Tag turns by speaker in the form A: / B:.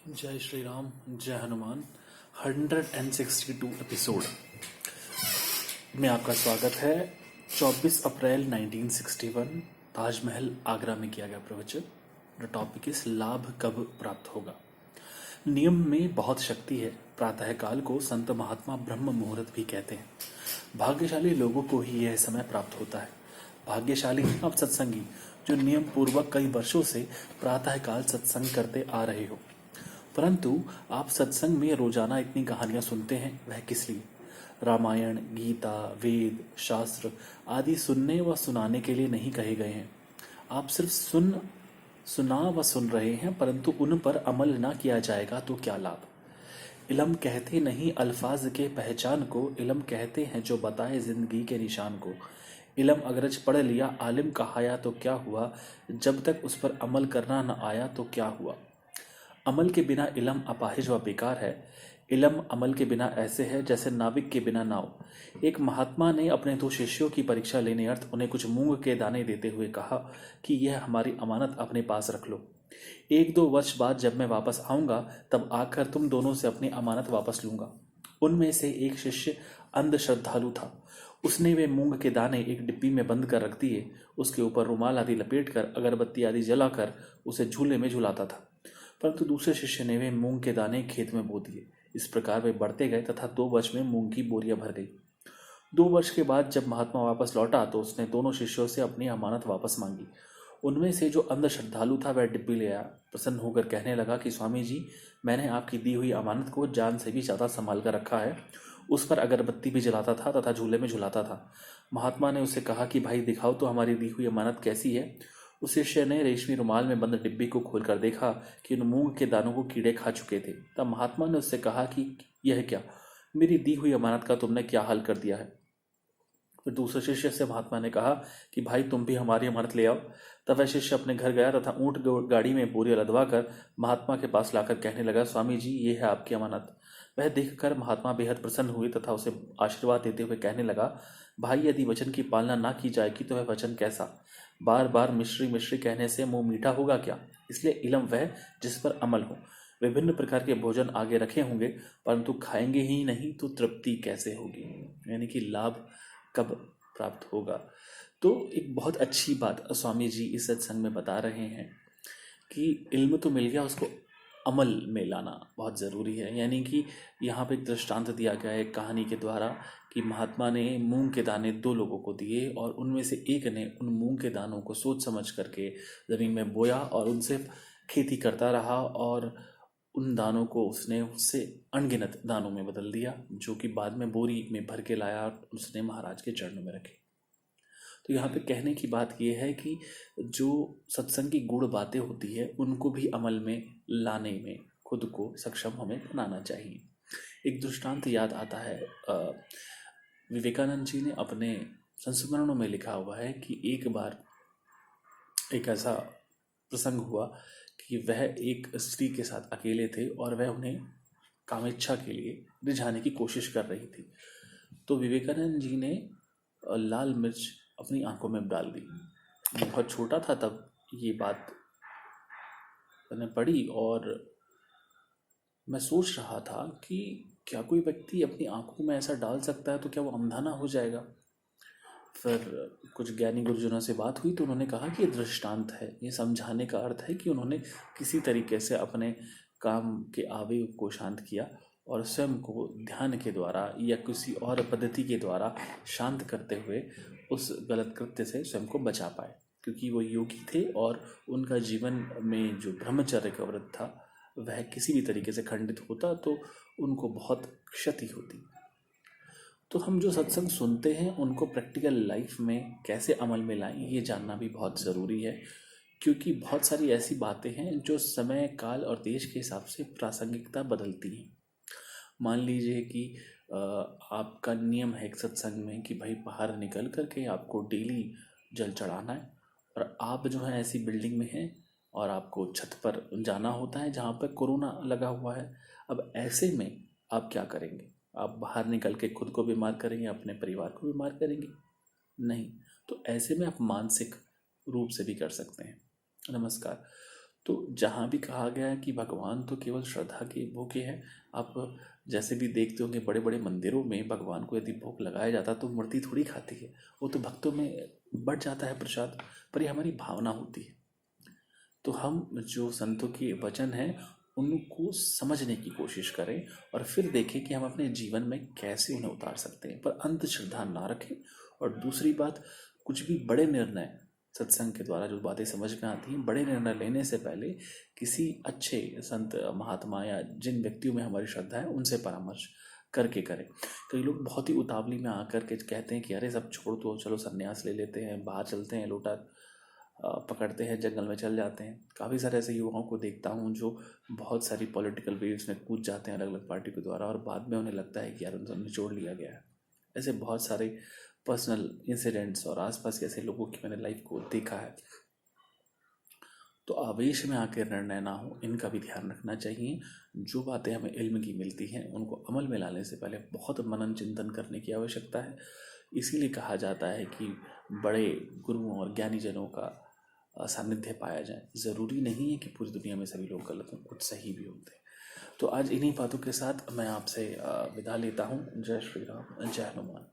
A: जय श्री राम, जय हनुमान। 162 एपिसोड में आपका स्वागत है। 24 अप्रैल 1961 ताजमहल आगरा में किया गया प्रवचन। द टॉपिक इज लाभ कब प्राप्त होगा। नियम में बहुत शक्ति है। प्रातःकाल को संत महात्मा ब्रह्म मुहूर्त भी कहते हैं। भाग्यशाली लोगों को ही यह समय प्राप्त होता है। भाग्यशाली आप सत्संगी जो नियम पूर्वक कई वर्षों से प्रातःकाल सत्संग करते आ रहे हो। परंतु आप सत्संग में रोजाना इतनी कहानियां सुनते हैं, वह किस लिए? रामायण, गीता, वेद, शास्त्र आदि सुनने व सुनाने के लिए नहीं कहे गए हैं। आप सिर्फ सुना व सुन रहे हैं, परंतु उन पर अमल ना किया जाएगा तो क्या लाभ? इल्म कहते नहीं अल्फाज के पहचान को, इल्म कहते हैं जो बताए जिंदगी के निशान को। इल्म अगरज पढ़ लिया, आलिम कहाया तो क्या हुआ, जब तक उस पर अमल करना न आया तो क्या हुआ। अमल के बिना इल्म अपाहिज व बेकार है। इल्म अमल के बिना ऐसे है जैसे नाविक के बिना नाव। एक महात्मा ने अपने 2 शिष्यों की परीक्षा लेने अर्थ उन्हें कुछ मूंग के दाने देते हुए कहा कि यह हमारी अमानत अपने पास रख लो। 1-2 वर्ष बाद जब मैं वापस आऊंगा तब आकर तुम दोनों से अपनी अमानत वापस लूंगा। उनमें से एक शिष्य अंध श्रद्धालु था। उसने वे मूंग के दाने एक डिब्बी में बंद कर रख दिए। उसके ऊपर रुमाल आदि लपेटकर, अगरबत्ती आदि जलाकर उसे झूले में झुलाता था। परंतु दूसरे शिष्य ने वे मूंग के दाने खेत में बो दिए। इस प्रकार वे बढ़ते गए तथा 2 वर्ष में मूंग की बोरियां भर गई। 2 वर्ष के बाद जब महात्मा वापस लौटा तो उसने दोनों शिष्यों से अपनी अमानत वापस मांगी। उनमें से जो अंध श्रद्धालु था वह डिब्बी ले आया। प्रसन्न होकर कहने लगा कि स्वामी जी, मैंने आपकी दी हुई अमानत को जान से भी ज्यादा संभाल कर रखा है। उस पर अगरबत्ती भी जलाता था तथा झूले में झुलाता था। महात्मा ने उससे कहा कि भाई दिखाओ तो हमारी दी हुई अमानत कैसी है। उस शिष्य ने रेशमी रुमाल में बंद डिब्बी को खोलकर देखा कि उन मूंग के दानों को कीड़े खा चुके थे। तब महात्मा ने उससे कहा कि यह क्या, मेरी दी हुई अमानत का तुमने क्या हाल कर दिया है। फिर दूसरे शिष्य से महात्मा ने कहा कि भाई तुम भी हमारी अमानत ले आओ। तब वह शिष्य अपने घर गया तथा ऊंट गाड़ी में बोरियां लदवा कर महात्मा के पास लाकर कहने लगा, स्वामी जी, ये है आपकी अमानत। वह देखकर महात्मा बेहद प्रसन्न हुए तथा उसे आशीर्वाद देते हुए कहने लगा, भाई यदि वचन की पालना ना की जाएगी तो वह वचन कैसा? बार बार मिश्री मिश्री कहने से मुंह मीठा होगा क्या? इसलिए इल्म वह जिस पर अमल हो। विभिन्न प्रकार के भोजन आगे रखे होंगे, परंतु खाएंगे ही नहीं तो तृप्ति कैसे होगी, यानी कि लाभ कब प्राप्त होगा। तो एक बहुत अच्छी बात स्वामी जी इस सत्संग में बता रहे हैं कि इल्म तो मिल गया, उसको अमल में लाना बहुत ज़रूरी है। यानी कि यहाँ पे एक दृष्टांत दिया गया है एक कहानी के द्वारा कि महात्मा ने मूंग के दाने 2 लोगों को दिए और उनमें से एक ने उन मूंग के दानों को सोच समझ करके ज़मीन में बोया और उनसे खेती करता रहा और उन दानों को उसने उससे अनगिनत दानों में बदल दिया, जो कि बाद में बोरी में भर के लाया और उसने महाराज के चरणों में रखे। तो यहाँ पे कहने की बात यह है कि जो सत्संग की गूढ़ बातें होती है उनको भी अमल में लाने में खुद को सक्षम हमें बनाना चाहिए। एक दृष्टांत याद आता है, विवेकानंद जी ने अपने संस्मरणों में लिखा हुआ है कि एक बार एक ऐसा प्रसंग हुआ कि वह एक स्त्री के साथ अकेले थे और वह उन्हें कामेच्छा के लिए रिझाने की कोशिश कर रही थी। तो विवेकानंद जी ने लाल मिर्च अपनी आंखों में डाल दी। बहुत छोटा था तब ये बात मैंने पढ़ी और मैं सोच रहा था कि क्या कोई व्यक्ति अपनी आंखों में ऐसा डाल सकता है, तो क्या वो अंधा ना हो जाएगा। फिर कुछ ज्ञानी गुरुजनों से बात हुई तो उन्होंने कहा कि ये दृष्टांत है, ये समझाने का अर्थ है कि उन्होंने किसी तरीके से अपने काम के आवेग को शांत किया और स्वयं को ध्यान के द्वारा या किसी और पद्धति के द्वारा शांत करते हुए उस गलत कृत्य से स्वयं को बचा पाए, क्योंकि वो योगी थे और उनका जीवन में जो ब्रह्मचर्य का व्रत था वह किसी भी तरीके से खंडित होता तो उनको बहुत क्षति होती। तो हम जो सत्संग सुनते हैं उनको प्रैक्टिकल लाइफ में कैसे अमल में लाएं, ये जानना भी बहुत ज़रूरी है, क्योंकि बहुत सारी ऐसी बातें हैं जो समय काल और देश के हिसाब से प्रासंगिकता बदलती हैं। मान लीजिए कि आपका नियम है एक सत्संग में कि भाई बाहर निकल करके आपको डेली जल चढ़ाना है और आप जो है ऐसी बिल्डिंग में हैं और आपको छत पर जाना होता है जहाँ पर कोरोना लगा हुआ है। अब ऐसे में आप क्या करेंगे? आप बाहर निकल के खुद को बीमार करेंगे, अपने परिवार को बीमार करेंगे? नहीं। तो ऐसे में आप मानसिक रूप से भी कर सकते हैं। नमस्कार। तो जहाँ भी कहा गया है कि भगवान तो केवल श्रद्धा के भूखे हैं, आप जैसे भी देखते होंगे बड़े बड़े मंदिरों में भगवान को यदि भोग लगाया जाता तो मूर्ति थोड़ी खाती है, वो तो भक्तों में बढ़ जाता है प्रसाद, पर ये हमारी भावना होती है। तो हम जो संतों के वचन हैं उनको समझने की कोशिश करें और फिर देखें कि हम अपने जीवन में कैसे उन्हें उतार सकते हैं, पर अंधश्रद्धा ना रखें। और दूसरी बात, कुछ भी बड़े निर्णय सत्संग के द्वारा जो बातें समझ में आती हैं, बड़े निर्णय लेने से पहले किसी अच्छे संत महात्मा या जिन व्यक्तियों में हमारी श्रद्धा है उनसे परामर्श करके करें। कई लोग बहुत ही उतावली में आकर के कहते हैं कि अरे सब छोड़ दो, चलो संन्यास ले लेते हैं, बाहर चलते हैं, लोटा पकड़ते हैं, जंगल में चल जाते हैं। काफ़ी सारे ऐसे युवाओं को देखता हूँ जो बहुत सारी पॉलिटिकल वेव्स में कूद जाते हैं अलग अलग पार्टी के द्वारा, और बाद में उन्हें लगता है कि यार उनसे निचोड़ लिया गया है। ऐसे बहुत सारे पर्सनल इंसिडेंट्स और आसपास के ऐसे लोगों की मैंने लाइफ को देखा है। तो आवेश में आकर निर्णय ना हो, इनका भी ध्यान रखना चाहिए। जो बातें हमें इल्म की मिलती हैं उनको अमल में लाने से पहले बहुत मनन चिंतन करने की आवश्यकता है। इसीलिए कहा जाता है कि बड़े गुरुओं और ज्ञानीजनों का सानिध्य पाया जाए। ज़रूरी नहीं है कि पूरी दुनिया में सभी लोग गलत हों, कुछ सही भी होते हैं। तो आज इन्हीं बातों के साथ मैं आपसे विदा लेता हूँ। जय श्री राम, जय हनुमान।